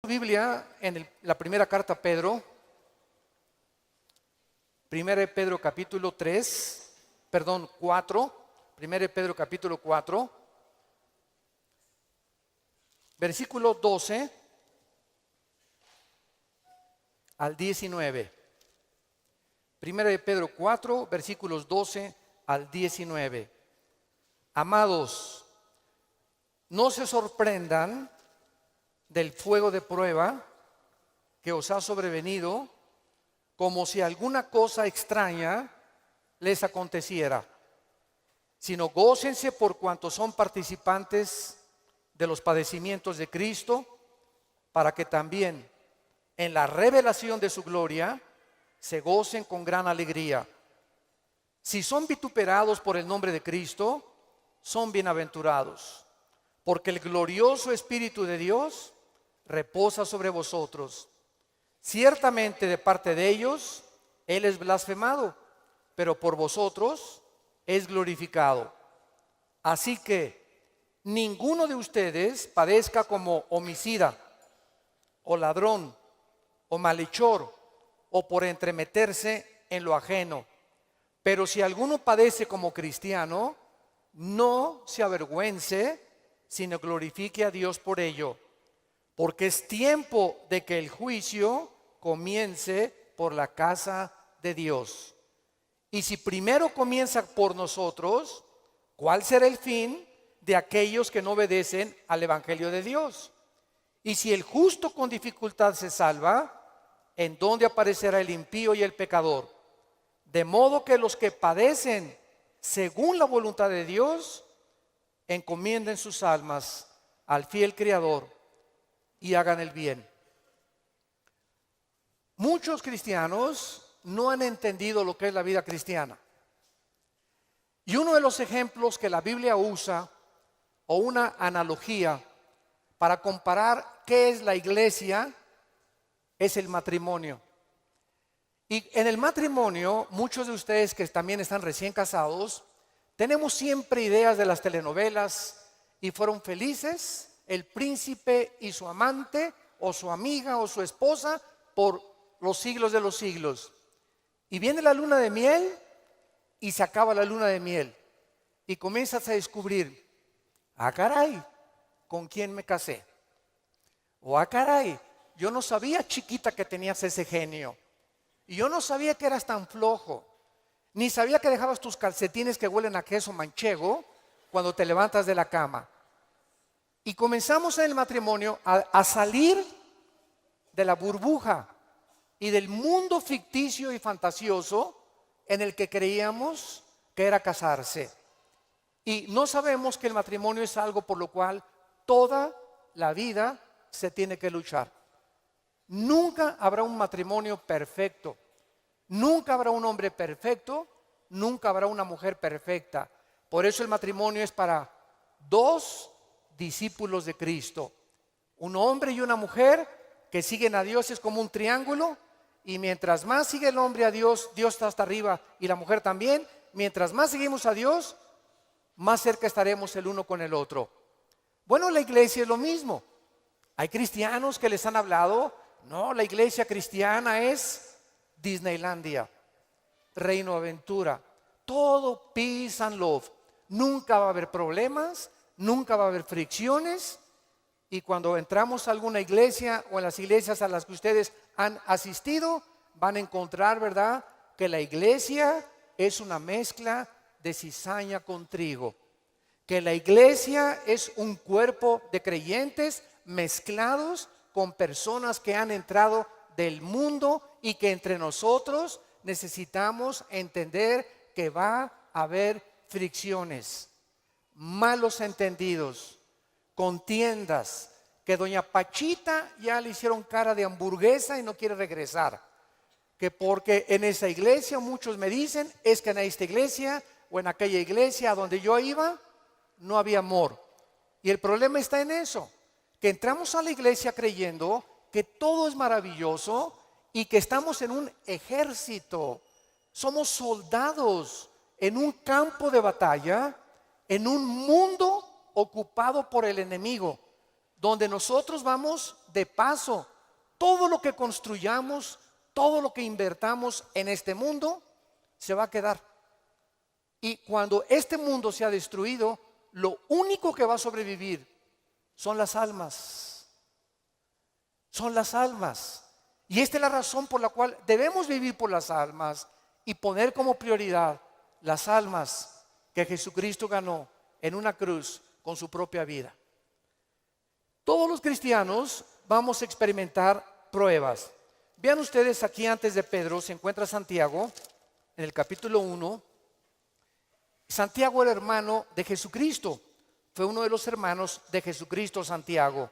Biblia en la primera carta a Pedro, primera de Pedro capítulo 4, primera de Pedro capítulo 4, versículo 12 al 19. Primera de Pedro 4, versículos 12 al 19. Amados, no se sorprendan del fuego de prueba que os ha sobrevenido, como si alguna cosa extraña les aconteciera, sino gócense por cuanto son participantes de los padecimientos de Cristo, para que también en la revelación de su gloria se gocen con gran alegría. Si son vituperados por el nombre de Cristo, son bienaventurados, porque el glorioso Espíritu de Dios reposa sobre vosotros. Ciertamente de parte de ellos Él es blasfemado, pero por vosotros es glorificado. Así que ninguno de ustedes padezca como homicida, o ladrón, o malhechor, o por entremeterse en lo ajeno. Pero si alguno padece como cristiano, no se avergüence, sino glorifique a Dios por ello. Porque es tiempo de que el juicio comience por la casa de Dios. Y si primero comienza por nosotros, ¿cuál será el fin de aquellos que no obedecen al Evangelio de Dios? Y si el justo con dificultad se salva, ¿en dónde aparecerá el impío y el pecador? De modo que los que padecen según la voluntad de Dios, encomienden sus almas al fiel Creador y hagan el bien. Muchos cristianos no han entendido lo que es la vida cristiana. Y uno de los ejemplos que la Biblia usa, o una analogía para comparar qué es la iglesia, es el matrimonio. Y en el matrimonio, muchos de ustedes que también están recién casados, tenemos siempre ideas de las telenovelas y fueron felices el príncipe y su amante, o su amiga, o su esposa, por los siglos de los siglos. Y viene la luna de miel y se acaba la luna de miel. Y comienzas a descubrir, caray, ¿con quién me casé? O caray, yo no sabía, chiquita, que tenías ese genio. Y yo no sabía que eras tan flojo. Ni sabía que dejabas tus calcetines que huelen a queso manchego cuando te levantas de la cama. Y comenzamos en el matrimonio a salir de la burbuja y del mundo ficticio y fantasioso en el que creíamos que era casarse. Y no sabemos que el matrimonio es algo por lo cual toda la vida se tiene que luchar. Nunca habrá un matrimonio perfecto. Nunca habrá un hombre perfecto. Nunca habrá una mujer perfecta. Por eso el matrimonio es para dos discípulos de Cristo. Un hombre y una mujer que siguen a Dios, es como un triángulo. Y mientras más sigue el hombre a Dios, Dios está hasta arriba y la mujer también. Mientras más seguimos a Dios, más cerca estaremos el uno con el otro. Bueno, la iglesia es lo mismo. Hay cristianos que les han hablado, no, la iglesia cristiana es Disneylandia, Reino Aventura, todo peace and love. Nunca va a haber problemas, nunca va a haber fricciones. Y cuando entramos a alguna iglesia o en las iglesias a las que ustedes han asistido, van a encontrar, ¿verdad?, que la iglesia es una mezcla de cizaña con trigo. Que la iglesia es un cuerpo de creyentes mezclados con personas que han entrado del mundo y que entre nosotros necesitamos entender que va a haber fricciones, malos entendidos, contiendas, que doña Pachita ya le hicieron cara de hamburguesa y no quiere regresar. Que porque en esa iglesia, muchos me dicen, es que en esta iglesia o en aquella iglesia a donde yo iba, no había amor. Y el problema está en eso, que entramos a la iglesia creyendo que todo es maravilloso y que estamos en un ejército. Somos soldados en un campo de batalla, en un mundo ocupado por el enemigo. donde nosotros vamos de paso. Todo lo que construyamos, todo lo que invertamos en este mundo, se va a quedar. Y cuando este mundo sea destruido, lo único que va a sobrevivir son las almas. Son las almas. Y esta es la razón por la cual debemos vivir por las almas y poner como prioridad las almas que Jesucristo ganó en una cruz con su propia vida. Todos los cristianos vamos a experimentar pruebas. Vean ustedes aquí antes de Pedro se encuentra Santiago en el capítulo 1. Santiago era hermano de Jesucristo. Fue uno de los hermanos de Jesucristo, Santiago.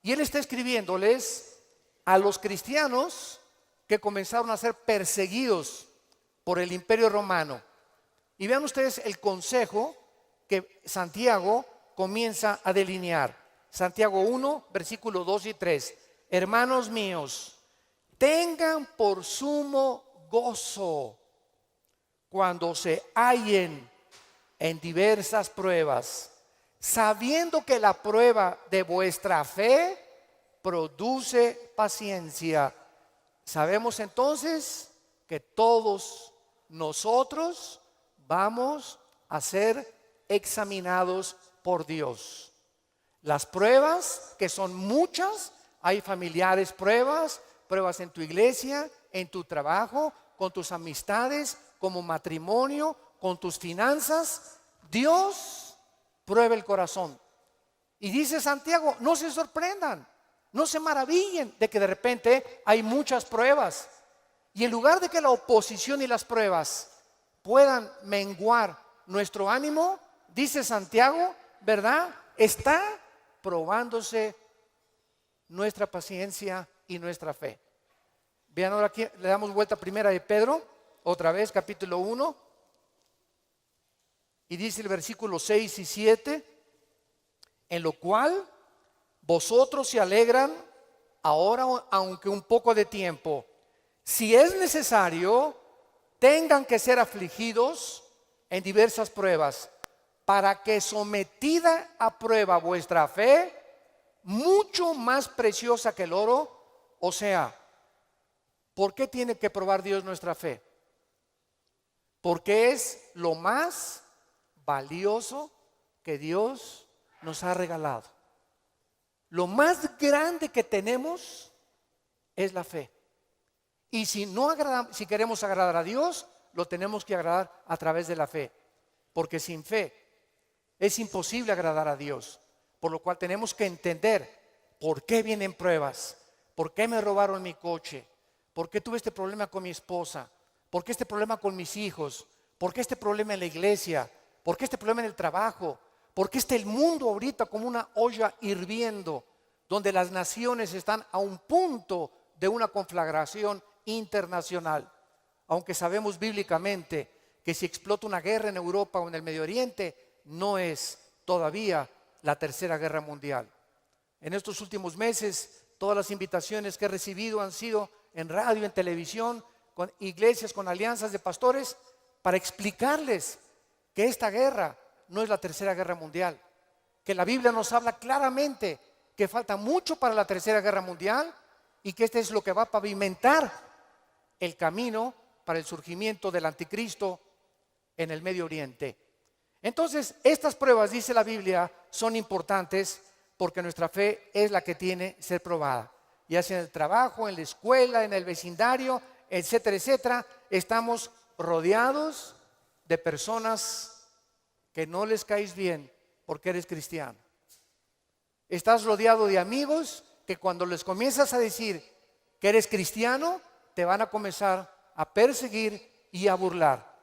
Y él está escribiéndoles a los cristianos que comenzaron a ser perseguidos por el Imperio Romano. Y vean ustedes el consejo que Santiago comienza a delinear. Santiago 1, versículos 2 y 3. Hermanos míos, tengan por sumo gozo cuando se hallen en diversas pruebas, sabiendo que la prueba de vuestra fe produce paciencia. Sabemos entonces que todos nosotros vamos a ser examinados por Dios. Las pruebas, que son muchas, hay familiares pruebas, pruebas en tu iglesia, en tu trabajo, con tus amistades, como matrimonio, con tus finanzas. Dios prueba el corazón. Y dice Santiago, no se sorprendan, no se maravillen de que de repente hay muchas pruebas. Y en lugar de que la oposición y las pruebas puedan menguar nuestro ánimo, dice Santiago, ¿verdad? Está probándose nuestra paciencia y nuestra fe. Vean ahora aquí, le damos vuelta a primera de Pedro, otra vez, capítulo 1. Y dice el versículo 6 y 7, en lo cual vosotros se alegran ahora, aunque un poco de tiempo. Si es necesario, tengan que ser afligidos en diversas pruebas, para que sometida a prueba vuestra fe, mucho más preciosa que el oro, o sea, ¿por qué tiene que probar Dios nuestra fe? Porque es lo más valioso que Dios nos ha regalado. Lo más grande que tenemos es la fe. Y si queremos agradar a Dios, lo tenemos que agradar a través de la fe. Porque sin fe es imposible agradar a Dios. Por lo cual tenemos que entender por qué vienen pruebas, por qué me robaron mi coche, por qué tuve este problema con mi esposa, por qué este problema con mis hijos, por qué este problema en la iglesia, por qué este problema en el trabajo, por qué está el mundo ahorita como una olla hirviendo, donde las naciones están a un punto de una conflagración internacional. Aunque sabemos bíblicamente que si explota una guerra en Europa o en el Medio Oriente, no es todavía la tercera guerra mundial. En estos últimos meses, todas las invitaciones que he recibido han sido en radio, en televisión, con iglesias, con alianzas de pastores, para explicarles que esta guerra no es la tercera guerra mundial, que la Biblia nos habla claramente que falta mucho para la tercera guerra mundial y que este es lo que va a pavimentar el camino para el surgimiento del anticristo en el Medio Oriente. Entonces, estas pruebas, dice la Biblia, son importantes porque nuestra fe es la que tiene que ser probada. Ya sea en el trabajo, en la escuela, en el vecindario, etcétera, etcétera, estamos rodeados de personas que no les caes bien porque eres cristiano. Estás rodeado de amigos que cuando les comienzas a decir que eres cristiano, te van a comenzar a perseguir y a burlar.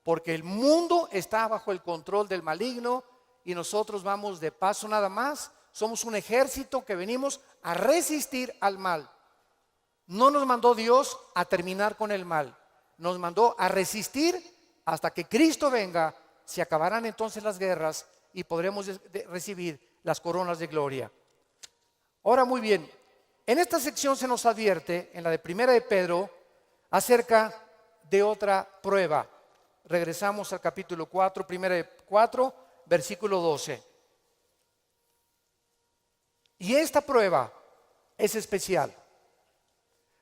Porque el mundo está bajo el control del maligno y nosotros vamos de paso nada más. Somos un ejército que venimos a resistir al mal. No nos mandó Dios a terminar con el mal. Nos mandó a resistir hasta que Cristo venga. Se acabarán entonces las guerras y podremos recibir las coronas de gloria. Ahora, muy bien, en esta sección se nos advierte, en la de primera de Pedro, acerca de otra prueba. Regresamos al capítulo 4, primera de 4, versículo 12. Y esta prueba es especial,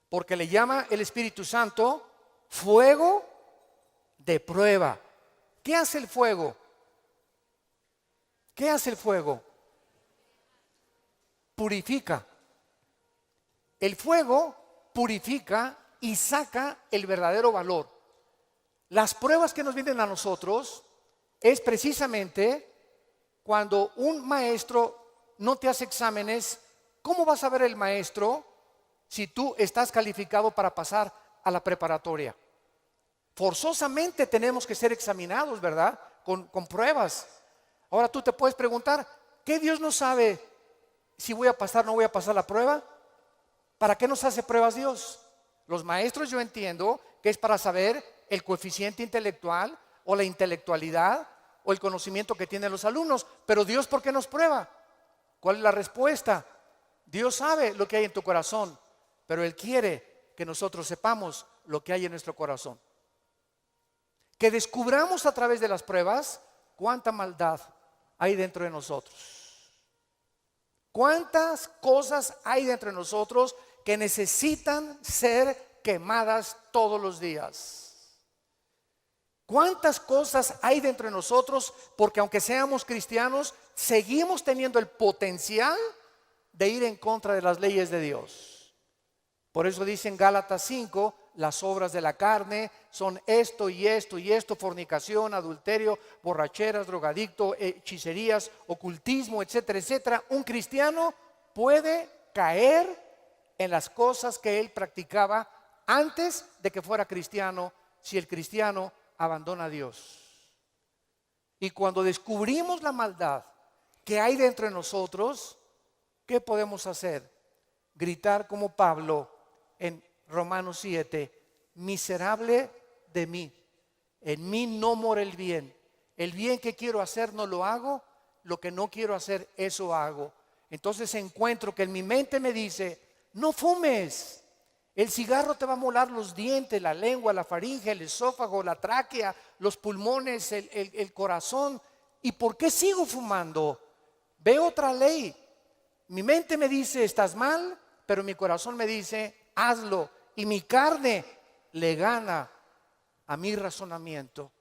porque le llama el Espíritu Santo fuego de prueba. ¿Qué hace el fuego? ¿Qué hace el fuego? Purifica. El fuego purifica y saca el verdadero valor. Las pruebas que nos vienen a nosotros es precisamente cuando un maestro no te hace exámenes. ¿Cómo vas a ver el maestro si tú estás calificado para pasar a la preparatoria? Forzosamente tenemos que ser examinados, ¿verdad? Con pruebas. Ahora tú te puedes preguntar, ¿qué Dios no sabe si voy a pasar o no voy a pasar la prueba? ¿Para qué nos hace pruebas Dios? Los maestros, yo entiendo que es para saber el coeficiente intelectual o la intelectualidad o el conocimiento que tienen los alumnos. Pero Dios, ¿por qué nos prueba? ¿Cuál es la respuesta? Dios sabe lo que hay en tu corazón, pero Él quiere que nosotros sepamos lo que hay en nuestro corazón. Que descubramos a través de las pruebas cuánta maldad hay dentro de nosotros. Cuántas cosas hay dentro de nosotros que necesitan ser quemadas todos los días. Cuántas cosas hay dentro de nosotros porque aunque seamos cristianos, seguimos teniendo el potencial de ir en contra de las leyes de Dios. Por eso dice en Gálatas 5, las obras de la carne son esto y esto y esto: fornicación, adulterio, borracheras, drogadicto, hechicerías, ocultismo, etcétera, etcétera. Un cristiano puede caer en las cosas que él practicaba antes de que fuera cristiano, si el cristiano abandona a Dios. Y cuando descubrimos la maldad que hay dentro de nosotros, ¿qué podemos hacer? Gritar como Pablo en Romanos 7, miserable de mí, en mí no mora el bien que quiero hacer no lo hago, lo que no quiero hacer eso hago. Entonces encuentro que en mi mente me dice, no fumes, el cigarro te va a molar los dientes, la lengua, la faringe, el esófago, la tráquea, los pulmones, el corazón. ¿Y por qué sigo fumando? Veo otra ley. Mi mente me dice, estás mal, pero mi corazón me dice, hazlo. Y mi carne le gana a mi razonamiento.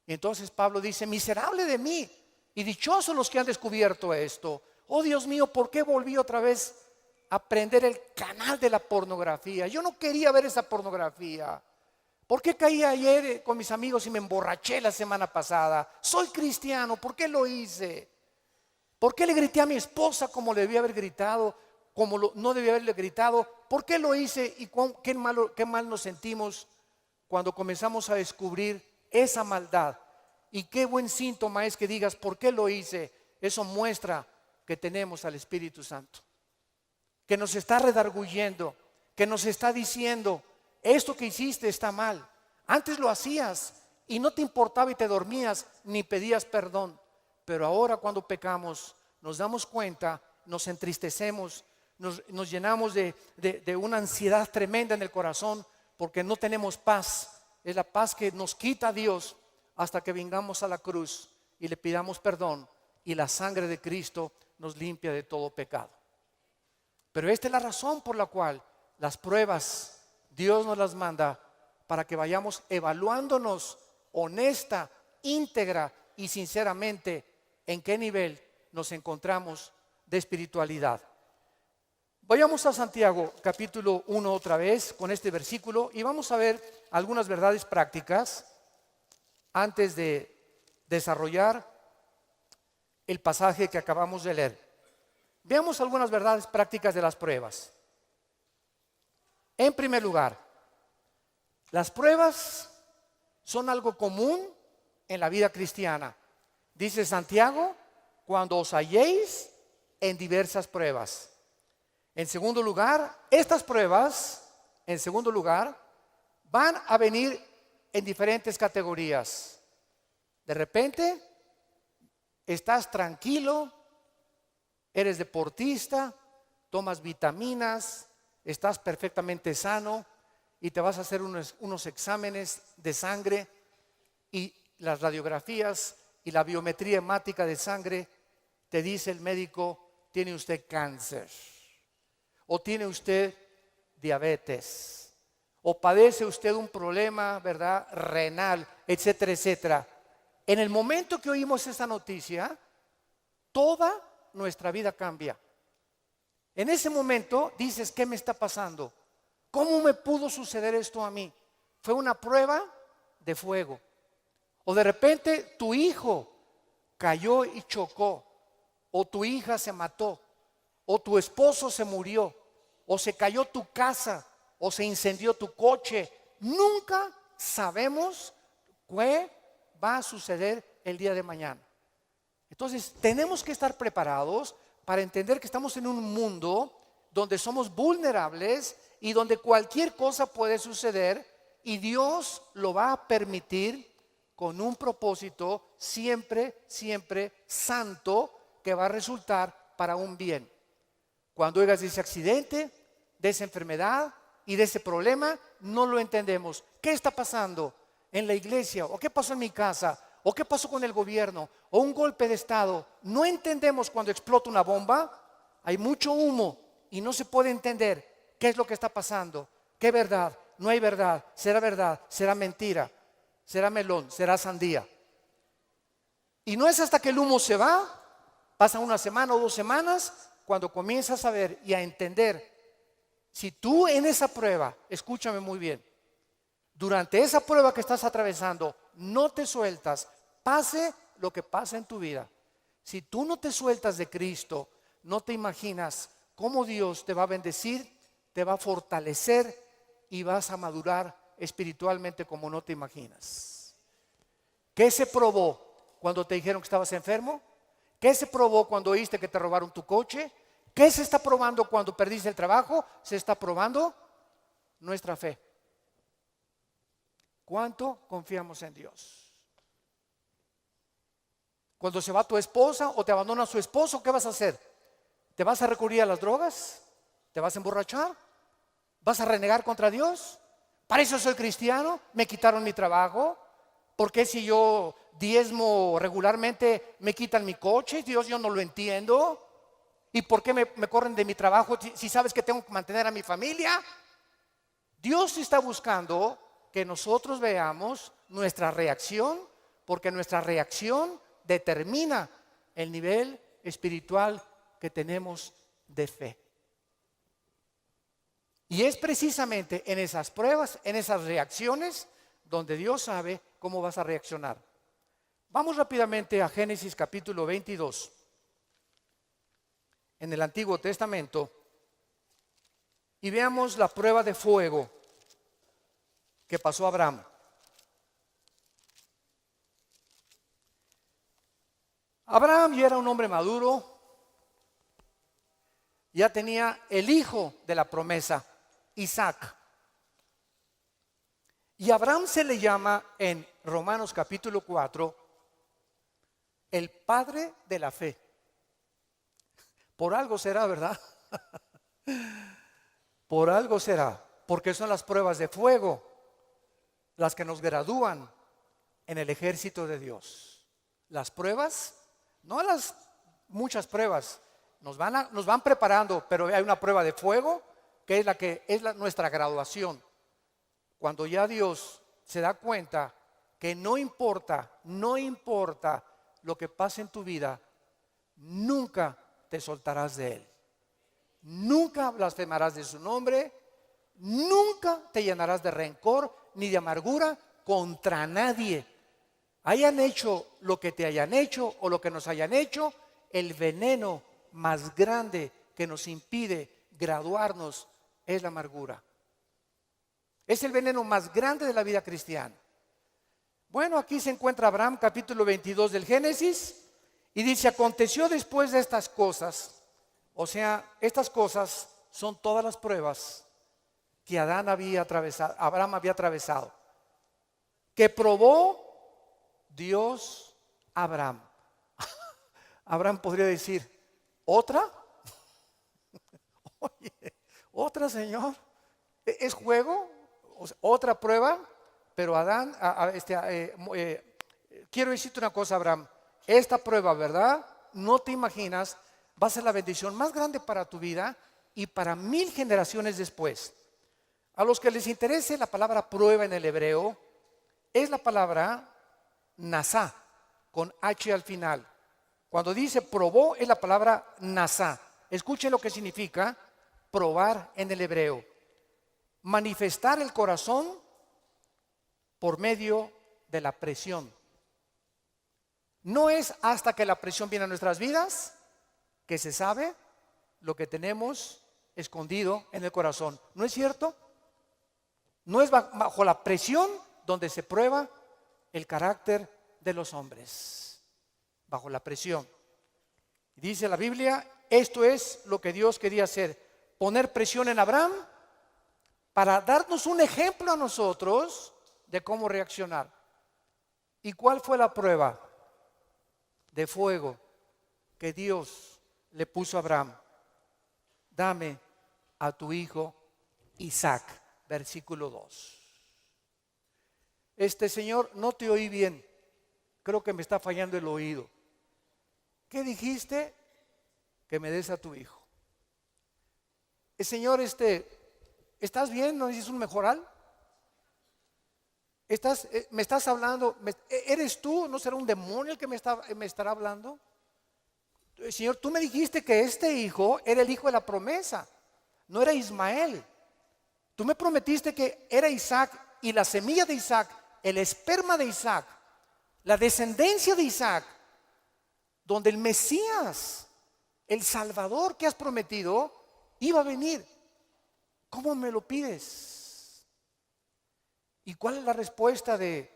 Y entonces Pablo dice, miserable de mí, y dichosos los que han descubierto esto. Oh Dios mío, ¿por qué volví otra vez a prender el canal de la pornografía? Yo no quería ver esa pornografía. ¿Por qué caí ayer con mis amigos y me emborraché la semana pasada? Soy cristiano, ¿por qué lo hice? ¿Por qué le grité a mi esposa como le debía haber gritado? No debía haberle gritado. ¿Por qué lo hice? Y qué mal nos sentimos cuando comenzamos a descubrir esa maldad. Y qué buen síntoma es que digas, ¿por qué lo hice? Eso muestra que tenemos al Espíritu Santo, que nos está redarguyendo, que nos está diciendo, esto que hiciste está mal. Antes lo hacías y no te importaba y te dormías ni pedías perdón. Pero ahora cuando pecamos nos damos cuenta, nos entristecemos, nos llenamos de una ansiedad tremenda en el corazón porque no tenemos paz. Es la paz que nos quita Dios hasta que vengamos a la cruz y le pidamos perdón y la sangre de Cristo nos limpia de todo pecado. Pero esta es la razón por la cual las pruebas Dios nos las manda, para que vayamos evaluándonos honesta, íntegra y sinceramente en qué nivel nos encontramos de espiritualidad. Vayamos a Santiago capítulo 1 otra vez con este versículo y vamos a ver algunas verdades prácticas antes de desarrollar el pasaje que acabamos de leer. Veamos algunas verdades prácticas de las pruebas. En primer lugar, las pruebas son algo común en la vida cristiana. Dice Santiago, cuando os halléis en diversas pruebas. En segundo lugar, estas pruebas, van a venir en diferentes categorías. De repente, estás tranquilo, eres deportista, tomas vitaminas, estás perfectamente sano y te vas a hacer unos exámenes de sangre y las radiografías y la biometría hemática de sangre te dice el médico tiene usted cáncer, o tiene usted diabetes, o padece usted un problema, ¿verdad?, renal, etcétera, etcétera. En el momento que oímos esa noticia, toda nuestra vida cambia. En ese momento dices, ¿qué me está pasando? ¿Cómo me pudo suceder esto a mí? Fue una prueba de fuego. O de repente tu hijo cayó y chocó, o tu hija se mató, o tu esposo se murió, o se cayó tu casa, o se incendió tu coche. Nunca sabemos qué va a suceder el día de mañana. Entonces tenemos que estar preparados para entender que estamos en un mundo donde somos vulnerables y donde cualquier cosa puede suceder, y Dios lo va a permitir con un propósito siempre, siempre santo, que va a resultar para un bien. Cuando oigas de ese accidente, de esa enfermedad y de ese problema, no lo entendemos. ¿Qué está pasando en la iglesia? ¿O qué pasó en mi casa? ¿O qué pasó con el gobierno? ¿O un golpe de estado? No entendemos cuando explota una bomba. Hay mucho humo y no se puede entender qué es lo que está pasando. ¿Qué verdad? No hay verdad. ¿Será mentira? ¿Será melón? ¿Será sandía? Y no es hasta que el humo se va, pasa una semana o 2 semanas, cuando comienzas a ver y a entender. Si tú en esa prueba, escúchame muy bien, durante esa prueba que estás atravesando, no te sueltas, pase lo que pase en tu vida. Si tú no te sueltas de Cristo, no te imaginas cómo Dios te va a bendecir, te va a fortalecer y vas a madurar espiritualmente como no te imaginas. ¿Qué se probó cuando te dijeron que estabas enfermo? ¿Qué se probó cuando oíste que te robaron tu coche? ¿Qué se está probando cuando perdiste el trabajo? Se está probando nuestra fe. ¿Cuánto confiamos en Dios? Cuando se va tu esposa o te abandona su esposo, ¿qué vas a hacer? ¿Te vas a recurrir a las drogas? ¿Te vas a emborrachar? ¿Vas a renegar contra Dios? ¿Para eso soy cristiano? ¿Me quitaron mi trabajo? ¿Por qué si yo diezmo regularmente me quitan mi coche? Dios, yo no lo entiendo. ¿Y por qué me corren de mi trabajo si sabes que tengo que mantener a mi familia? Dios está buscando que nosotros veamos nuestra reacción, porque nuestra reacción determina el nivel espiritual que tenemos de fe. Y es precisamente en esas pruebas, en esas reacciones, donde Dios sabe cómo vas a reaccionar. Vamos rápidamente a Génesis capítulo 22. En el Antiguo Testamento, y veamos la prueba de fuego que pasó a Abraham. Abraham ya era un hombre maduro, ya tenía el hijo de la promesa, Isaac. Y a Abraham se le llama en Romanos capítulo 4 el padre de la fe. Por algo será, ¿verdad? Por algo será, porque son las pruebas de fuego las que nos gradúan en el ejército de Dios. Las pruebas, no las muchas pruebas, nos van preparando, pero hay una prueba de fuego que es nuestra graduación. Cuando ya Dios se da cuenta que no importa lo que pase en tu vida, nunca te soltarás de Él. Nunca blasfemarás de su nombre, nunca te llenarás de rencor ni de amargura contra nadie. Hayan hecho lo que te hayan hecho o lo que nos hayan hecho, el veneno más grande que nos impide graduarnos es la amargura. Es el veneno más grande de la vida cristiana. Bueno, aquí se encuentra Abraham, capítulo 22 del Génesis, y dice: aconteció después de estas cosas, o sea, estas cosas son todas las pruebas que Abraham había atravesado, que probó Dios a Abraham. Abraham podría decir: ¿otra? Oye, ¿otra, Señor? ¿Es juego? O sea, ¿otra prueba? Pero Adán, quiero decirte una cosa, Abraham. Esta prueba, ¿verdad? No te imaginas, va a ser la bendición más grande para tu vida y para 1000 generaciones después. A los que les interese la palabra prueba en el hebreo, es la palabra nasá, con H al final. Cuando dice probó, es la palabra nasá. Escuchen lo que significa probar en el hebreo. Manifestar el corazón por medio de la presión. No es hasta que la presión viene a nuestras vidas que se sabe lo que tenemos escondido en el corazón. ¿No es cierto? No es bajo la presión donde se prueba el carácter de los hombres. Bajo la presión. Dice la Biblia, esto es lo que Dios quería hacer, poner presión en Abraham para darnos un ejemplo a nosotros de cómo reaccionar. ¿Y cuál fue la prueba de fuego que Dios le puso a Abraham? Dame a tu hijo Isaac, versículo 2. Señor, no te oí bien, creo que me está fallando el oído. ¿Qué dijiste? Que me des a tu hijo. Señor, ¿estás bien? ¿No necesitas un mejoral? ¿Me estás hablando? ¿Eres tú? ¿No será un demonio el que me estará hablando? Señor, tú me dijiste que este hijo era el hijo de la promesa, no era Ismael. Tú me prometiste que era Isaac y la semilla de Isaac, el esperma de Isaac, la descendencia de Isaac, donde el Mesías, el Salvador que has prometido, iba a venir. ¿Cómo me lo pides? ¿Y cuál es la respuesta de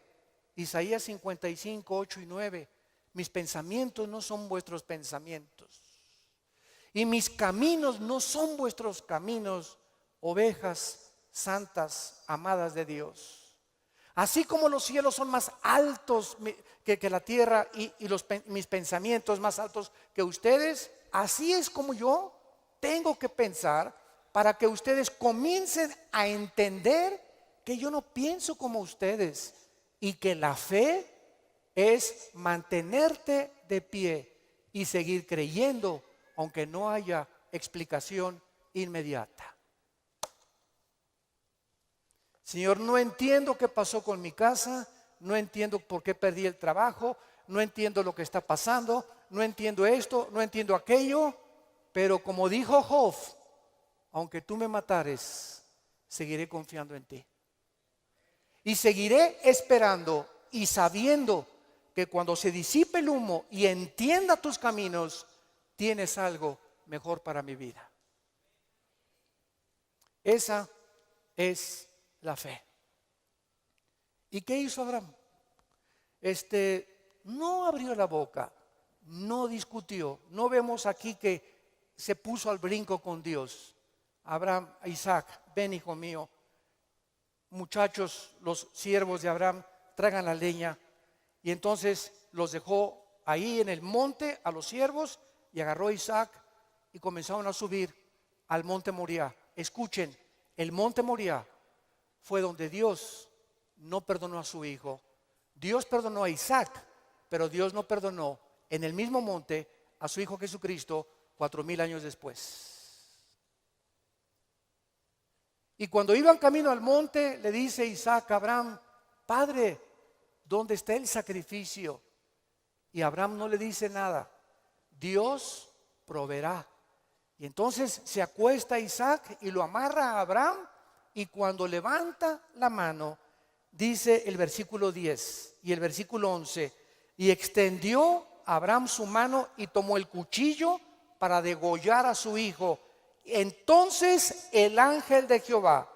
Isaías 55, 8 y 9? Mis pensamientos no son vuestros pensamientos, y mis caminos no son vuestros caminos, ovejas santas, amadas de Dios. Así como los cielos son más altos que la tierra y mis pensamientos más altos que ustedes, así es como yo tengo que pensar para que ustedes comiencen a entender que yo no pienso como ustedes y que la fe es mantenerte de pie y seguir creyendo aunque no haya explicación inmediata. Señor, no entiendo qué pasó con mi casa, no entiendo por qué perdí el trabajo, no entiendo lo que está pasando, no entiendo esto, no entiendo aquello, pero como dijo Job, aunque tú me matares, seguiré confiando en ti. Y seguiré esperando y sabiendo que cuando se disipe el humo y entienda tus caminos, tienes algo mejor para mi vida. Esa es la fe. ¿Y qué hizo Abraham? No abrió la boca, no discutió. No vemos aquí que se puso al brinco con Dios. Abraham, Isaac, ven hijo mío. Muchachos, los siervos de Abraham, traigan la leña. Y entonces los dejó ahí en el monte a los siervos y agarró a Isaac y comenzaron a subir al monte Moriah. Escuchen, el monte Moriah fue donde Dios no perdonó a su hijo. Dios perdonó a Isaac, pero Dios no perdonó en el mismo monte a su hijo Jesucristo 4000 años después. Y cuando iban camino al monte, le dice Isaac a Abraham: Padre, ¿dónde está el sacrificio? Y Abraham no le dice nada. Dios proveerá. Y entonces se acuesta Isaac y lo amarra a Abraham. Y cuando levanta la mano, dice el versículo 10 y el versículo 11: y extendió Abraham su mano y tomó el cuchillo para degollar a su hijo. Entonces el ángel de Jehová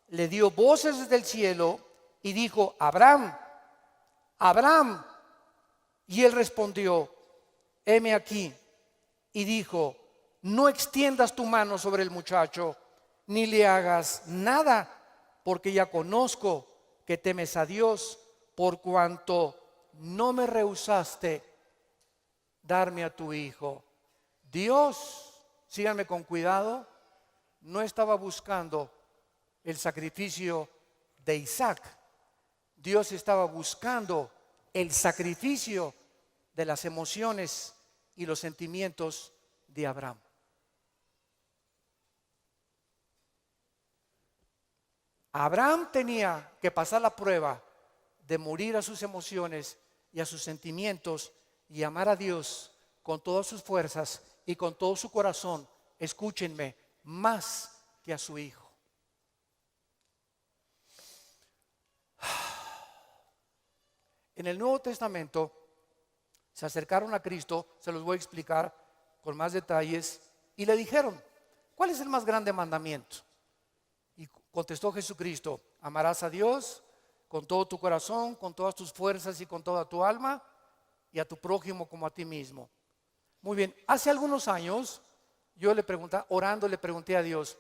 le dio voces desde el cielo y dijo: Abraham, Abraham. Y él respondió: heme aquí. Y dijo: no extiendas tu mano sobre el muchacho, ni le hagas nada, porque ya conozco que temes a Dios, por cuanto no me rehusaste darme a tu hijo. Dios, síganme con cuidado, no estaba buscando el sacrificio de Isaac. Dios estaba buscando el sacrificio de las emociones y los sentimientos de Abraham. Abraham tenía que pasar la prueba de morir a sus emociones y a sus sentimientos y amar a Dios con todas sus fuerzas y con todo su corazón, escúchenme, más que a su hijo. En el Nuevo Testamento se acercaron a Cristo, se los voy a explicar con más detalles, y le dijeron: ¿cuál es el más grande mandamiento? Y contestó Jesucristo: amarás a Dios con todo tu corazón, con todas tus fuerzas y con toda tu alma, y a tu prójimo como a ti mismo. Muy bien, hace algunos años yo le pregunté, orando le pregunté a Dios,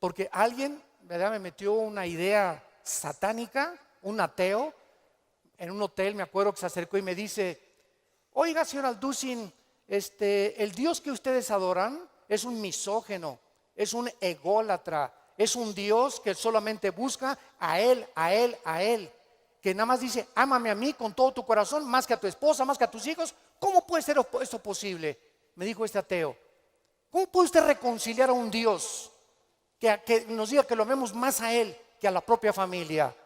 porque alguien, ¿verdad?, me metió una idea satánica, un ateo, en un hotel. Me acuerdo que se acercó y me dice: oiga, señor Alducin, el Dios que ustedes adoran es un misógeno, es un ególatra, es un Dios que solamente busca a Él, que nada más dice: ámame a mí con todo tu corazón, más que a tu esposa, más que a tus hijos. ¿Cómo puede ser esto posible? Me dijo este ateo. ¿Cómo puede usted reconciliar a un Dios que nos diga que lo amemos más a Él que a la propia familia?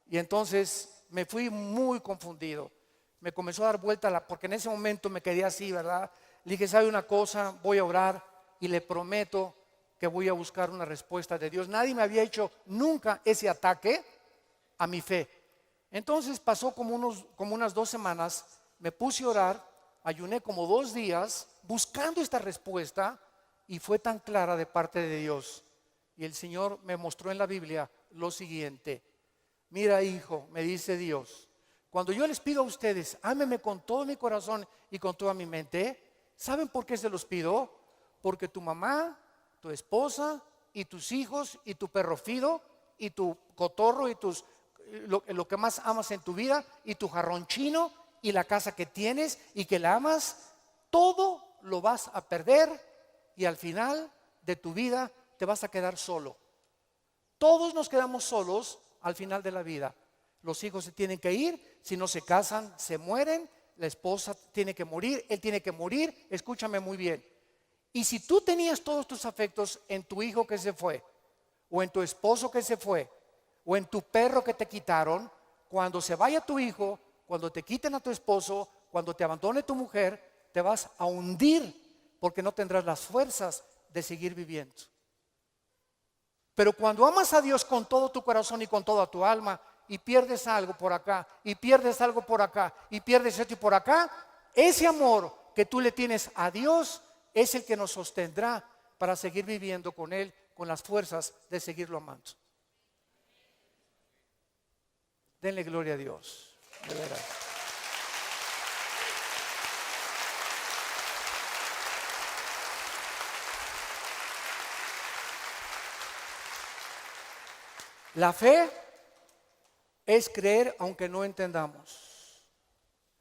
Y entonces me fui muy confundido. Me comenzó a dar vuelta, porque en ese momento me quedé así, ¿verdad? Le dije: ¿sabe una cosa? Voy a orar y le prometo que voy a buscar una respuesta de Dios. Nadie me había hecho nunca ese ataque a mi fe. Entonces pasó como unas 2 semanas, me puse a orar, ayuné como 2 días buscando esta respuesta, y fue tan clara de parte de Dios. Y el Señor me mostró en la Biblia lo siguiente: mira, hijo, me dice Dios, cuando yo les pido a ustedes: ámenme con todo mi corazón y con toda mi mente, ¿saben por qué se los pido? Porque tu mamá, tu esposa y tus hijos y tu perro Fido y tu cotorro y lo que más amas en tu vida, y tu jarrón chino y la casa que tienes y que la amas, todo lo vas a perder, y al final de tu vida te vas a quedar solo. Todos nos quedamos solos al final de la vida. Los hijos se tienen que ir, si no se casan se mueren, la esposa tiene que morir, él tiene que morir. Escúchame muy bien. Y si tú tenías todos tus afectos en tu hijo que se fue, o en tu esposo que se fue, o en tu perro que te quitaron, cuando se vaya tu hijo, cuando te quiten a tu esposo, cuando te abandone tu mujer, te vas a hundir, porque no tendrás las fuerzas de seguir viviendo. Pero cuando amas a Dios con todo tu corazón y con toda tu alma, y pierdes algo por acá, y pierdes algo por acá, y pierdes esto y por acá, ese amor que tú le tienes a Dios es el que nos sostendrá para seguir viviendo con Él, con las fuerzas de seguirlo amando. Denle gloria a Dios, de veras. La fe es creer aunque no entendamos.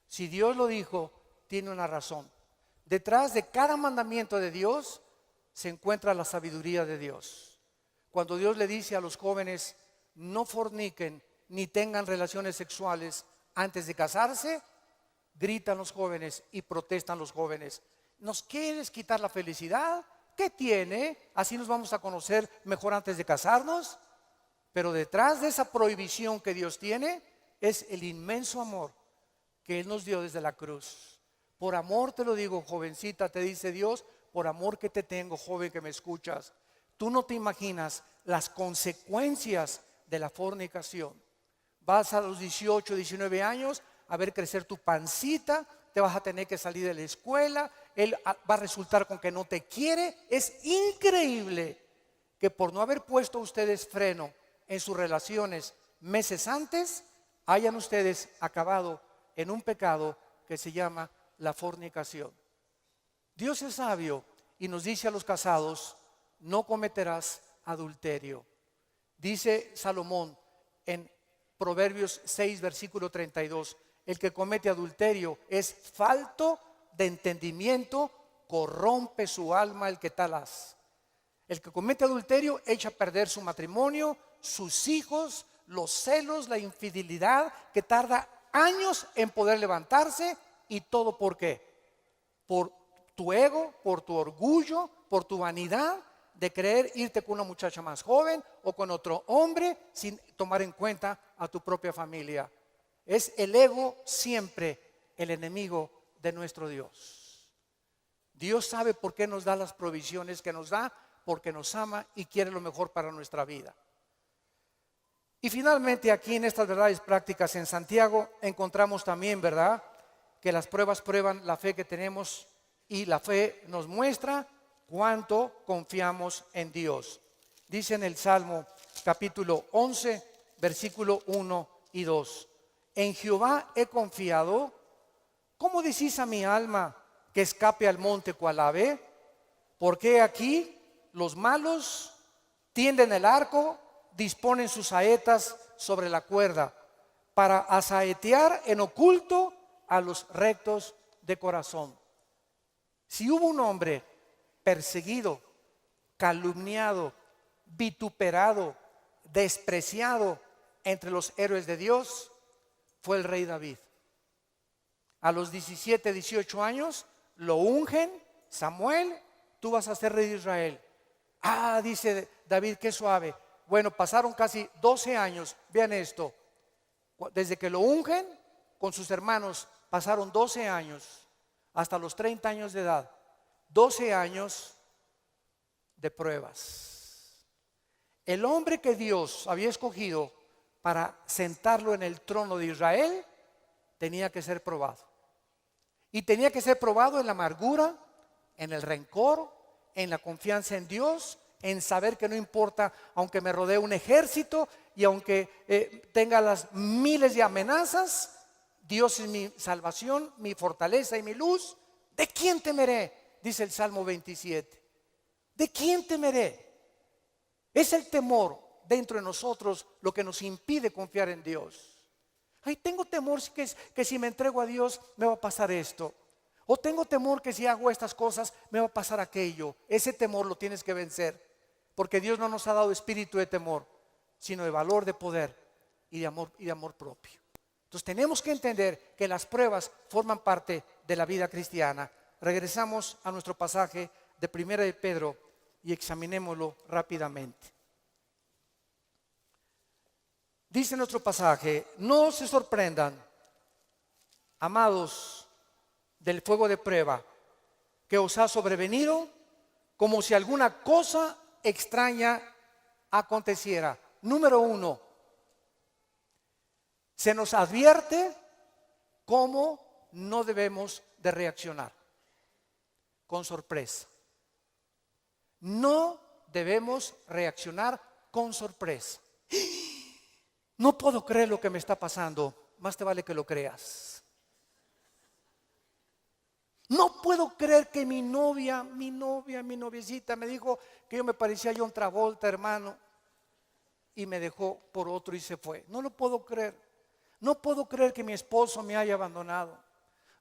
Si Dios lo dijo, tiene una razón. Detrás de cada mandamiento de Dios se encuentra la sabiduría de Dios. Cuando Dios le dice a los jóvenes: no forniquen ni tengan relaciones sexuales antes de casarse, gritan los jóvenes y protestan los jóvenes: ¿nos quieres quitar la felicidad? ¿Qué tiene? ¿Así nos vamos a conocer mejor antes de casarnos? Pero detrás de esa prohibición que Dios tiene es el inmenso amor que Él nos dio desde la cruz. Por amor te lo digo, jovencita, te dice Dios, por amor que te tengo, joven que me escuchas. Tú no te imaginas las consecuencias de la fornicación. Vas a los 18, 19 años a ver crecer tu pancita, te vas a tener que salir de la escuela, él va a resultar con que no te quiere. Es increíble que por no haber puesto ustedes freno en sus relaciones meses antes, hayan ustedes acabado en un pecado que se llama la fornicación. Dios es sabio y nos dice a los casados: no cometerás adulterio. Dice Salomón en Proverbios 6, versículo 32, el que comete adulterio es falto de entendimiento, corrompe su alma el que tal hace. El que comete adulterio echa a perder su matrimonio, sus hijos, los celos, la infidelidad, que tarda años en poder levantarse. ¿Y todo por qué? Por tu ego, por tu orgullo, por tu vanidad de querer irte con una muchacha más joven o con otro hombre sin tomar en cuenta a tu propia familia. Es el ego siempre el enemigo de nuestro Dios. Dios sabe por qué nos da las provisiones que nos da, porque nos ama y quiere lo mejor para nuestra vida. Y finalmente aquí en estas verdades prácticas en Santiago encontramos también, ¿verdad?, que las pruebas prueban la fe que tenemos y la fe nos muestra cuánto confiamos en Dios. Dice en el Salmo capítulo 11, versículo 1 y 2. En Jehová he confiado. ¿Cómo decís a mi alma que escape al monte cual ave? Porque aquí los malos tienden el arco, disponen sus saetas sobre la cuerda para asaetear en oculto a los rectos de corazón. Si hubo un hombre perseguido, calumniado, vituperado, despreciado entre los héroes de Dios, fue el rey David. A los 17, 18 años lo ungen, Samuel, tú vas a ser rey de Israel. Dice David, qué suave. Bueno, pasaron casi 12 años, vean esto, desde que lo ungen con sus hermanos, pasaron 12 años, hasta los 30 años de edad, 12 años de pruebas. El hombre que Dios había escogido para sentarlo en el trono de Israel, tenía que ser probado. Y tenía que ser probado en la amargura, en el rencor, en la confianza en Dios, en saber que no importa, aunque me rodee un ejército y aunque tenga las miles de amenazas, Dios es mi salvación, mi fortaleza y mi luz. ¿De quién temeré? Dice el Salmo 27. ¿De quién temeré? Es el temor dentro de nosotros lo que nos impide confiar en Dios. Tengo temor que si me entrego a Dios me va a pasar esto. O tengo temor que si hago estas cosas me va a pasar aquello. Ese temor lo tienes que vencer, porque Dios no nos ha dado espíritu de temor, sino de valor, de poder y de amor propio. Entonces tenemos que entender que las pruebas forman parte de la vida cristiana. Regresamos a nuestro pasaje de Primera de Pedro y examinémoslo rápidamente. Dice nuestro pasaje: no se sorprendan, amados, del fuego de prueba que os ha sobrevenido, como si alguna cosa extraña aconteciera. Número 1, se nos advierte cómo no debemos de reaccionar: con sorpresa. No debemos reaccionar con sorpresa. No puedo creer lo que me está pasando. Más te vale que lo creas. No puedo creer que mi noviecita me dijo que yo me parecía a John Travolta, hermano, y me dejó por otro y se fue. No lo puedo creer. No puedo creer que mi esposo me haya abandonado.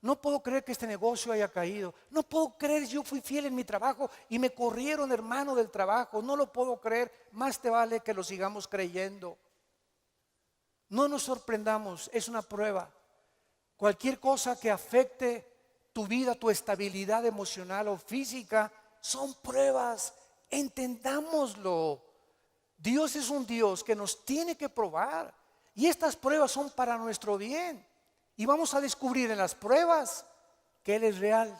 No puedo creer que este negocio haya caído. No puedo creer, yo fui fiel en mi trabajo y me corrieron, hermano, del trabajo. No lo puedo creer. Más te vale que lo sigamos creyendo. No nos sorprendamos, es una prueba. Cualquier cosa que afecte tu vida, tu estabilidad emocional o física, son pruebas. Entendámoslo. Dios es un Dios que nos tiene que probar, y estas pruebas son para nuestro bien. Y vamos a descubrir en las pruebas que Él es real,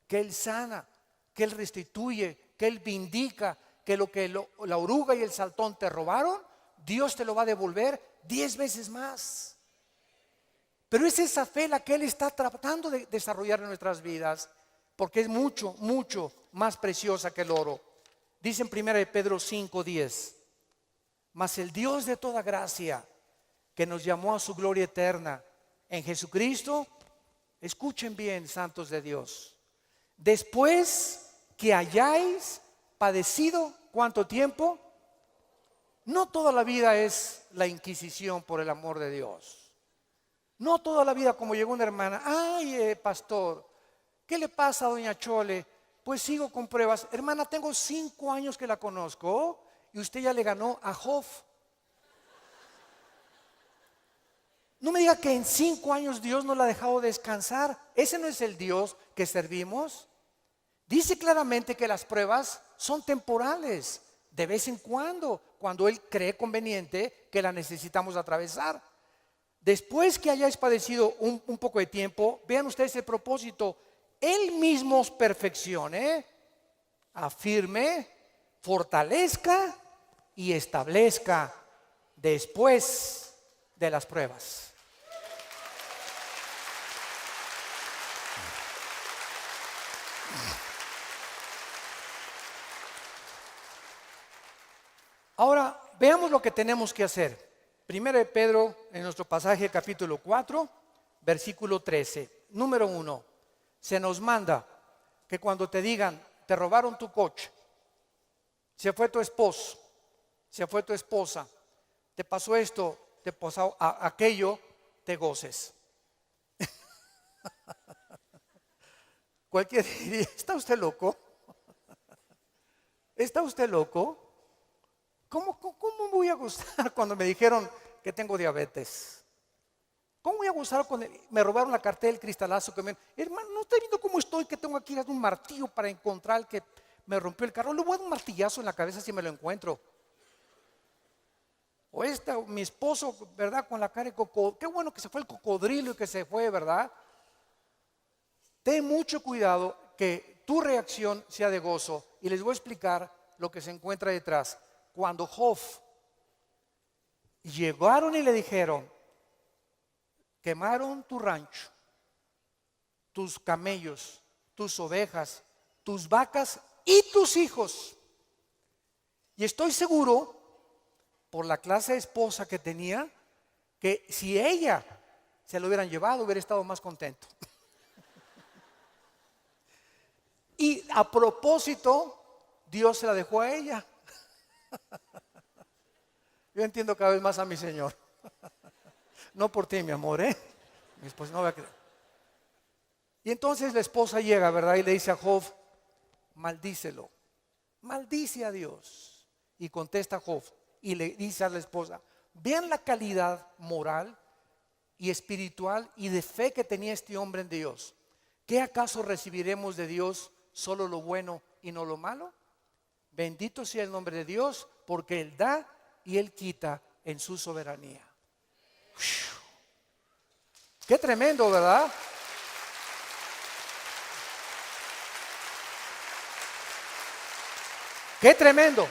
que Él sana, que Él restituye, que Él vindica, que la oruga y el saltón te robaron, Dios te lo va a devolver 10 veces más. Pero es esa fe la que Él está tratando de desarrollar en nuestras vidas, porque es mucho, mucho más preciosa que el oro. Dice en 1 Pedro 5:10: mas el Dios de toda gracia, que nos llamó a su gloria eterna en Jesucristo, escuchen bien, santos de Dios, después que hayáis padecido, ¿cuánto tiempo? No toda la vida es la inquisición, por el amor de Dios. No toda la vida, como llegó una hermana: pastor, ¿qué le pasa a doña Chole? Pues sigo con pruebas. Hermana, tengo 5 años que la conozco y usted ya le ganó a Job. No me diga que en 5 años Dios no la ha dejado descansar. Ese no es el Dios que servimos. Dice claramente que las pruebas son temporales, de vez en cuando Él cree conveniente que la necesitamos atravesar. Después que hayáis padecido un poco de tiempo, vean ustedes el propósito. Él mismo os perfeccione, afirme, fortalezca y establezca después de las pruebas. Ahora, veamos lo que tenemos que hacer. Primero de Pedro, en nuestro pasaje capítulo 4, versículo 13. Número 1, se nos manda que cuando te digan, te robaron tu coche, se fue tu esposo, se fue tu esposa, te pasó esto, te pasó aquello, te goces. Cualquiera diría, ¿está usted loco? ¿Está usted loco? ¿Cómo voy a gustar cuando me dijeron que tengo diabetes? ¿Cómo voy a gustar cuando me robaron la cartera, el cristalazo que me... Hermano, ¿no está viendo cómo estoy? Que tengo aquí un martillo para encontrar el que me rompió el carro. Le voy a dar un martillazo en la cabeza si me lo encuentro. O mi esposo, ¿verdad? Con la cara de cocodrilo. Qué bueno que se fue el cocodrilo y que se fue, ¿verdad? Ten mucho cuidado que tu reacción sea de gozo. Y les voy a explicar lo que se encuentra detrás. Cuando Job llegaron y le dijeron, quemaron tu rancho, tus camellos, tus ovejas, tus vacas y tus hijos. Y estoy seguro, por la clase de esposa que tenía, que si ella se lo hubieran llevado, hubiera estado más contento. Y a propósito, Dios se la dejó a ella. Yo entiendo cada vez más a mi Señor. No por ti, mi amor, mi esposa no va a creer. Y entonces la esposa llega, ¿verdad? Y le dice a Job, maldícelo, maldice a Dios. Y contesta Job y le dice a la esposa, vean la calidad moral y espiritual y de fe que tenía este hombre en Dios. ¿Qué acaso recibiremos de Dios solo lo bueno y no lo malo? Bendito sea el nombre de Dios, porque Él da y Él quita en su soberanía. Qué tremendo, ¿verdad? Qué tremendo.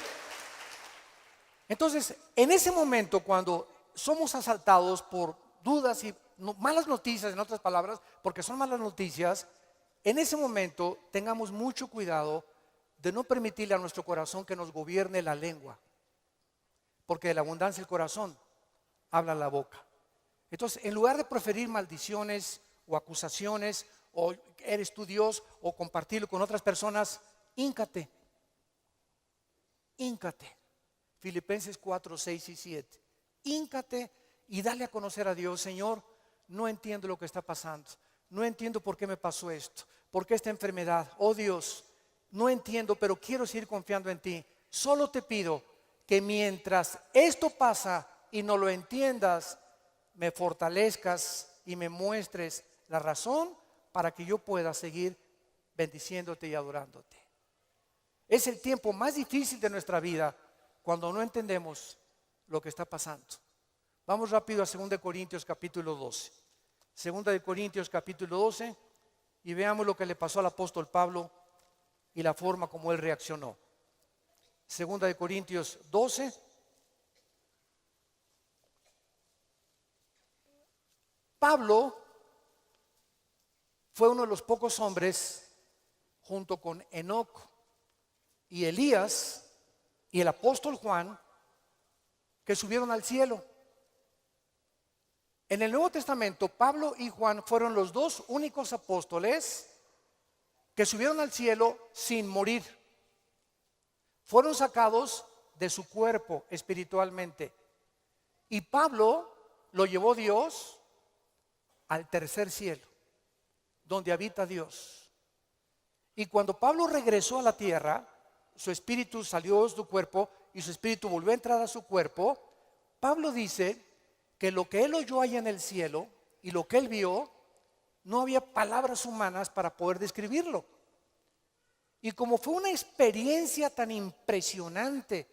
Entonces, en ese momento, cuando somos asaltados por dudas y malas noticias, en otras palabras, porque son malas noticias, en ese momento tengamos mucho cuidado de no permitirle a nuestro corazón que nos gobierne la lengua, porque de la abundancia del corazón habla la boca. Entonces, en lugar de proferir maldiciones o acusaciones, o eres tú Dios, o compartirlo con otras personas, híncate. Filipenses 4, 6 y 7. Híncate y dale a conocer a Dios. Señor, no entiendo lo que está pasando. No entiendo por qué me pasó esto. ¿Por qué esta enfermedad? Oh Dios, no entiendo, pero quiero seguir confiando en ti. Solo te pido que mientras esto pasa y no lo entiendas, me fortalezcas y me muestres la razón para que yo pueda seguir bendiciéndote y adorándote. Es el tiempo más difícil de nuestra vida cuando no entendemos lo que está pasando. Vamos rápido a 2 Corintios capítulo 12. 2 Corintios capítulo 12 y veamos lo que le pasó al apóstol Pablo y la forma como él reaccionó. 2 Corintios 12. Pablo fue uno de los pocos hombres, junto con Enoc y Elías y el apóstol Juan, que subieron al cielo. En el Nuevo Testamento, Pablo y Juan fueron los dos únicos apóstoles que subieron al cielo sin morir. Fueron sacados de su cuerpo espiritualmente. Y Pablo lo llevó Dios al tercer cielo, donde habita Dios. Y cuando Pablo regresó a la tierra, su espíritu salió de su cuerpo y su espíritu volvió a entrar a su cuerpo. Pablo dice que lo que él oyó allá en el cielo y lo que él vio, no había palabras humanas para poder describirlo. Y como fue una experiencia tan impresionante,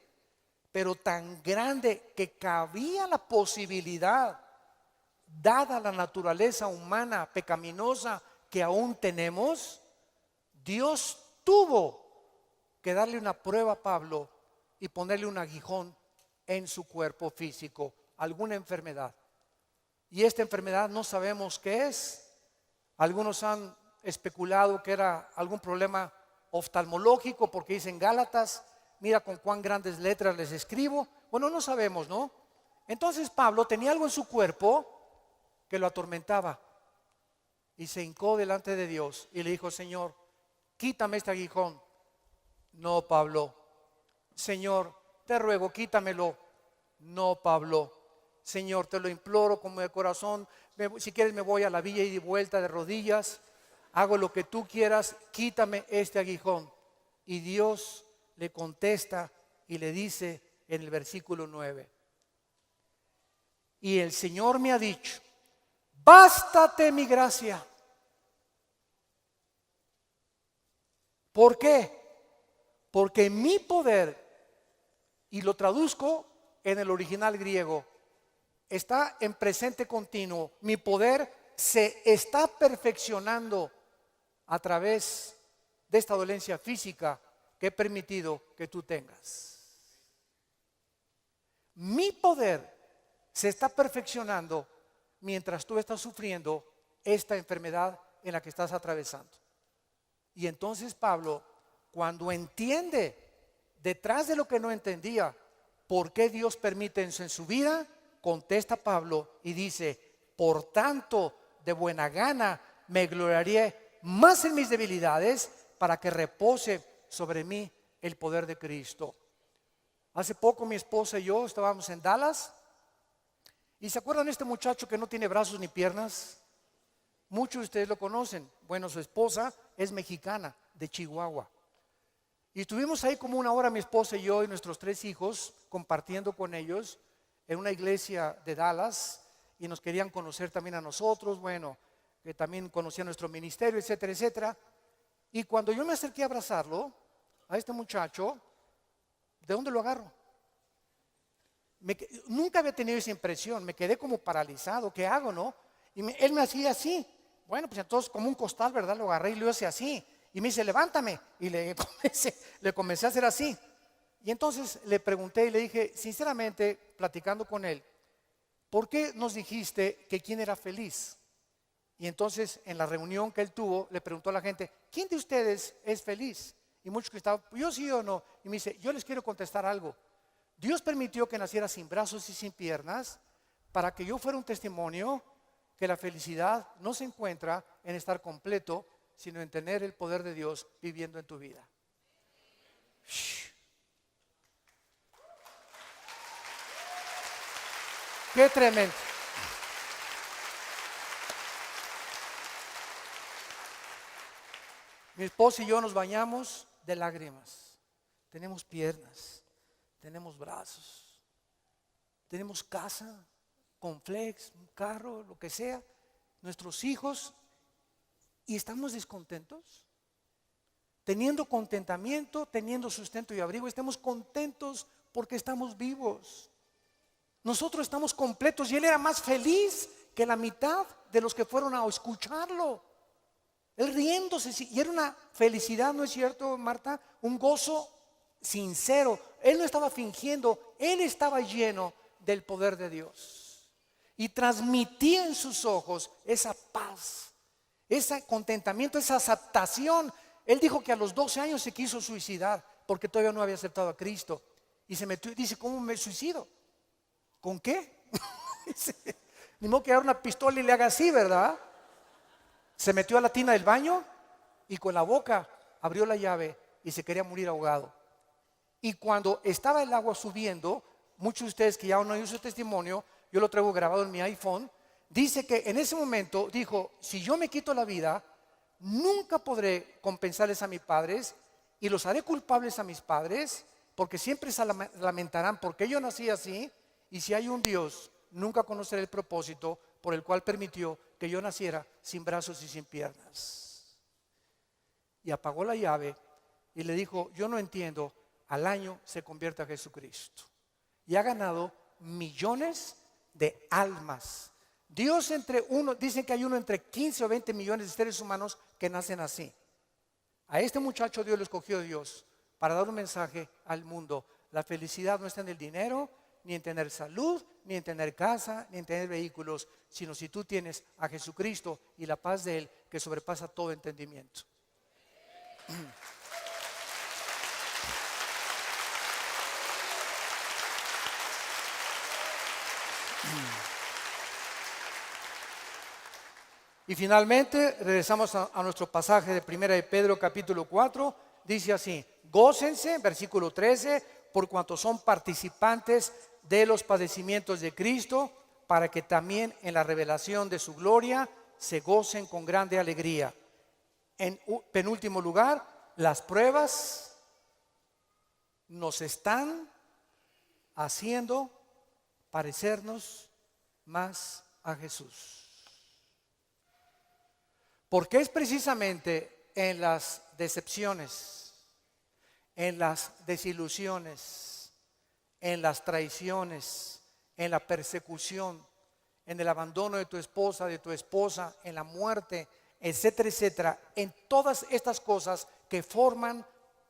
pero tan grande, que cabía la posibilidad, dada la naturaleza humana pecaminosa que aún tenemos, Dios tuvo que darle una prueba a Pablo y ponerle un aguijón en su cuerpo físico, alguna enfermedad. Y esta enfermedad no sabemos qué es. Algunos han especulado que era algún problema oftalmológico, porque dicen Gálatas, mira con cuán grandes letras les escribo. Bueno, no sabemos, ¿no? Entonces Pablo tenía algo en su cuerpo que lo atormentaba y se hincó delante de Dios y le dijo: Señor, quítame este aguijón. No, Pablo. Señor, te ruego, quítamelo. No, Pablo. Señor, te lo imploro como de corazón. Si quieres me voy a la villa y de vuelta de rodillas. Hago lo que tú quieras, quítame este aguijón. Y Dios le contesta y le dice en el versículo 9: y el Señor me ha dicho, bástate mi gracia. ¿Por qué? Porque mi poder, y lo traduzco en el original griego, está en presente continuo. Mi poder se está perfeccionando a través de esta dolencia física que he permitido que tú tengas. Mi poder se está perfeccionando mientras tú estás sufriendo esta enfermedad en la que estás atravesando. Y entonces Pablo, cuando entiende, detrás de lo que no entendía, por qué Dios permite eso en su vida, contesta Pablo y dice: por tanto, de buena gana me gloriaré más en mis debilidades, para que repose sobre mí el poder de Cristo. Hace poco mi esposa y yo estábamos en Dallas, y ¿se acuerdan de este muchacho que no tiene brazos ni piernas? Muchos de ustedes lo conocen. Bueno, su esposa es mexicana, de Chihuahua. Y estuvimos ahí como una hora mi esposa y yo y nuestros 3 hijos compartiendo con ellos en una iglesia de Dallas, y nos querían conocer también a nosotros, bueno, que también conocían nuestro ministerio, etcétera, etcétera. Y cuando yo me acerqué a abrazarlo, a este muchacho, ¿de dónde lo agarro? Nunca había tenido esa impresión, me quedé como paralizado. ¿Qué hago, no? Y él me hacía así. Bueno, pues entonces como un costal, ¿verdad? Lo agarré y lo hice así. Y me dice: levántame. Y le comencé a hacer así. Y entonces le pregunté y le dije, sinceramente, platicando con él, ¿por qué nos dijiste que quién era feliz? Y entonces en la reunión que él tuvo, le preguntó a la gente: ¿quién de ustedes es feliz? Y muchos que estaban: yo sí o no. Y me dice: yo les quiero contestar algo. Dios permitió que naciera sin brazos y sin piernas para que yo fuera un testimonio que la felicidad no se encuentra en estar completo, sino en tener el poder de Dios viviendo en tu vida. ¡Qué tremendo! Mi esposa y yo nos bañamos de lágrimas. Tenemos piernas, tenemos brazos, tenemos casa, Conflex, un carro, lo que sea, nuestros hijos, y estamos descontentos. Teniendo contentamiento, teniendo sustento y abrigo, estamos contentos porque estamos vivos. Nosotros estamos completos, y él era más feliz que la mitad de los que fueron a escucharlo. Él riéndose, y era una felicidad, ¿no es cierto, Marta? Un gozo sincero. Él no estaba fingiendo, él estaba lleno del poder de Dios. Y transmitía en sus ojos esa paz, ese contentamiento, esa aceptación. Él dijo que a los 12 años se quiso suicidar porque todavía no había aceptado a Cristo. Y se metió y dice: ¿cómo me suicido? ¿Con qué? Ni modo que agarre una pistola y le haga así, ¿verdad? Se metió a la tina del baño y con la boca abrió la llave y se quería morir ahogado. Y cuando estaba el agua subiendo, muchos de ustedes que ya no oyen su testimonio, yo lo traigo grabado en mi iPhone, dice que en ese momento dijo: si yo me quito la vida, nunca podré compensarles a mis padres y los haré culpables a mis padres, porque siempre se lamentarán porque yo nací así, y si hay un Dios, nunca conoceré el propósito por el cual permitió que yo naciera sin brazos y sin piernas. Y apagó la llave y le dijo, yo no entiendo, al año se convierte a Jesucristo. Y ha ganado millones de almas. Dios dicen que hay uno entre 15 o 20 millones de seres humanos que nacen así. A este muchacho Dios lo escogió Dios para dar un mensaje al mundo. La felicidad no está en el dinero, ni en tener salud, ni en tener casa, ni en tener vehículos, sino si tú tienes a Jesucristo y la paz de Él que sobrepasa todo entendimiento. Y finalmente regresamos a nuestro pasaje de 1 de Pedro capítulo 4, dice así, gócense, versículo 13, por cuanto son participantes de los padecimientos de Cristo, para que también en la revelación de su gloria se gocen con grande alegría. En penúltimo lugar, las pruebas nos están haciendo parecernos más a Jesús. Porque es precisamente en las decepciones, en las desilusiones, en las traiciones, en la persecución, en el abandono de tu esposa, en la muerte, etcétera, etcétera, en todas estas cosas que forman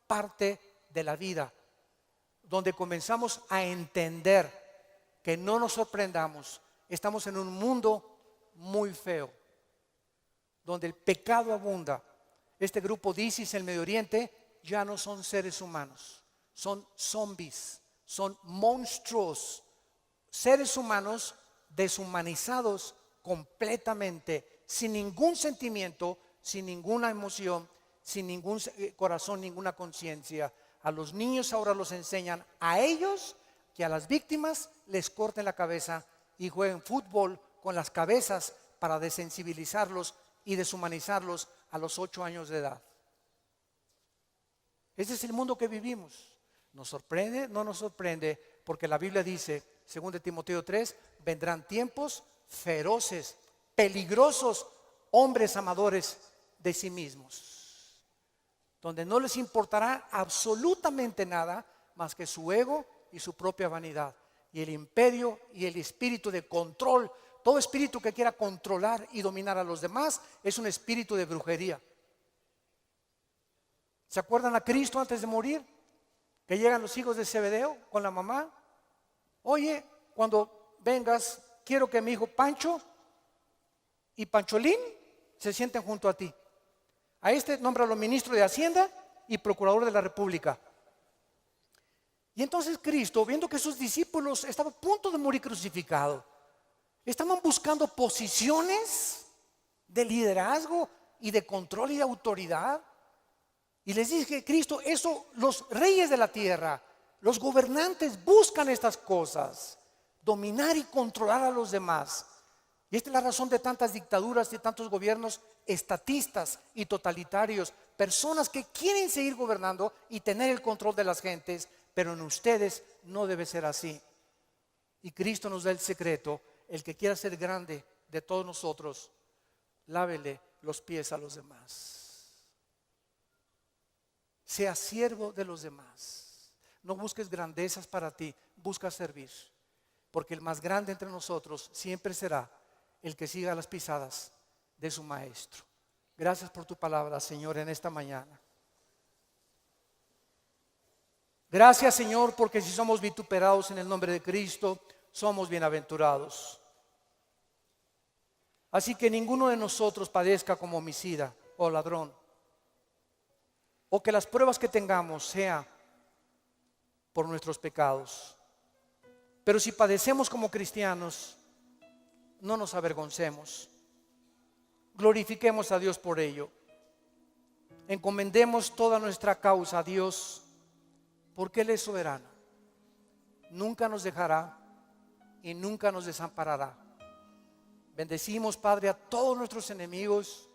parte de la vida, donde comenzamos a entender que no nos sorprendamos, estamos en un mundo muy feo, donde el pecado abunda. Este grupo de ISIS en el Medio Oriente ya no son seres humanos, son zombies, son monstruos, seres humanos deshumanizados completamente, sin ningún sentimiento, sin ninguna emoción, sin ningún corazón, ninguna conciencia. A los niños ahora los enseñan a ellos que a las víctimas les corten la cabeza y jueguen fútbol con las cabezas para desensibilizarlos y deshumanizarlos a los 8 años de edad. Ese es el mundo que vivimos. ¿Nos sorprende? No nos sorprende, porque la Biblia dice, 2 Timoteo 3, vendrán tiempos feroces, peligrosos, hombres amadores de sí mismos, donde no les importará absolutamente nada más que su ego y su propia vanidad, y el imperio y el espíritu de control. Todo espíritu que quiera controlar y dominar a los demás es un espíritu de brujería. ¿Se acuerdan a Cristo antes de morir? Que llegan los hijos de Zebedeo con la mamá. Oye, cuando vengas, quiero que mi hijo Pancho y Pancholín se sienten junto a ti. A este nómbralo ministro de Hacienda y procurador de la República. Y entonces Cristo, viendo que sus discípulos estaban a punto de morir crucificado, estaban buscando posiciones de liderazgo y de control y de autoridad. Y les dije, Cristo, eso los reyes de la tierra, los gobernantes buscan estas cosas, dominar y controlar a los demás. Y esta es la razón de tantas dictaduras y tantos gobiernos estatistas y totalitarios, personas que quieren seguir gobernando y tener el control de las gentes, pero en ustedes no debe ser así. Y Cristo nos da el secreto. El que quiera ser grande de todos nosotros, lávele los pies a los demás. Sea siervo de los demás. No busques grandezas para ti, busca servir. Porque el más grande entre nosotros siempre será el que siga las pisadas de su maestro. Gracias por tu palabra, Señor, en esta mañana. Gracias, Señor, porque si somos vituperados en el nombre de Cristo, somos bienaventurados. Así que ninguno de nosotros padezca como homicida o ladrón, o que las pruebas que tengamos sea por nuestros pecados. Pero si padecemos como cristianos, no nos avergoncemos, glorifiquemos a Dios por ello, encomendemos toda nuestra causa a Dios, porque Él es soberano, nunca nos dejará y nunca nos desamparará. Bendecimos, Padre, a todos nuestros enemigos,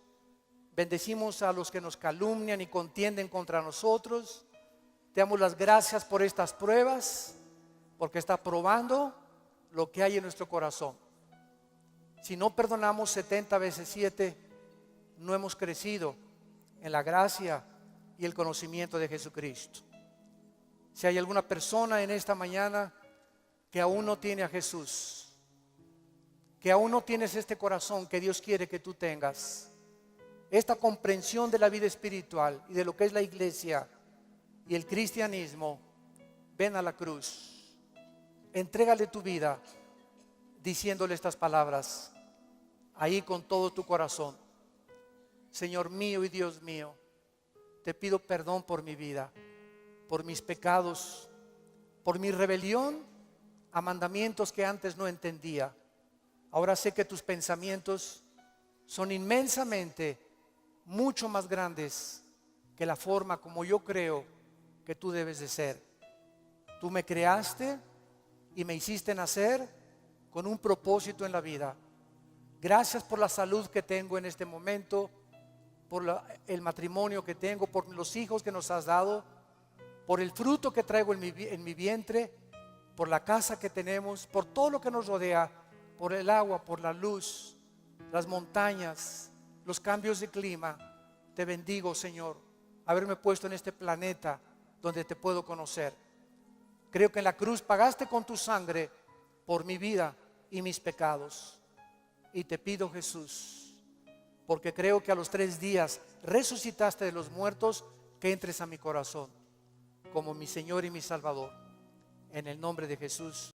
bendecimos a los que nos calumnian y contienden contra nosotros. Te damos las gracias por estas pruebas, porque está probando lo que hay en nuestro corazón. Si no perdonamos 70 veces 7, no hemos crecido en la gracia y el conocimiento de Jesucristo. Si hay alguna persona en esta mañana que aún no tiene a Jesús, que aún no tienes este corazón que Dios quiere que tú tengas, esta comprensión de la vida espiritual y de lo que es la iglesia y el cristianismo, ven a la cruz, entrégale tu vida diciéndole estas palabras ahí con todo tu corazón. Señor mío y Dios mío, te pido perdón por mi vida, por mis pecados, por mi rebelión a mandamientos que antes no entendía. Ahora sé que tus pensamientos son inmensamente mucho más grandes que la forma como yo creo que tú debes de ser. Tú me creaste y me hiciste nacer con un propósito en la vida. Gracias por la salud que tengo en este momento, por el matrimonio que tengo, por los hijos que nos has dado, por el fruto que traigo en mi vientre, por la casa que tenemos, por todo lo que nos rodea, por el agua, por la luz, las montañas, los cambios de clima. Te bendigo, Señor, haberme puesto en este planeta donde te puedo conocer. Creo que en la cruz pagaste con tu sangre por mi vida y mis pecados. Y te pido, Jesús, porque creo que a los 3 días resucitaste de los muertos, que entres a mi corazón como mi Señor y mi Salvador. En el nombre de Jesús.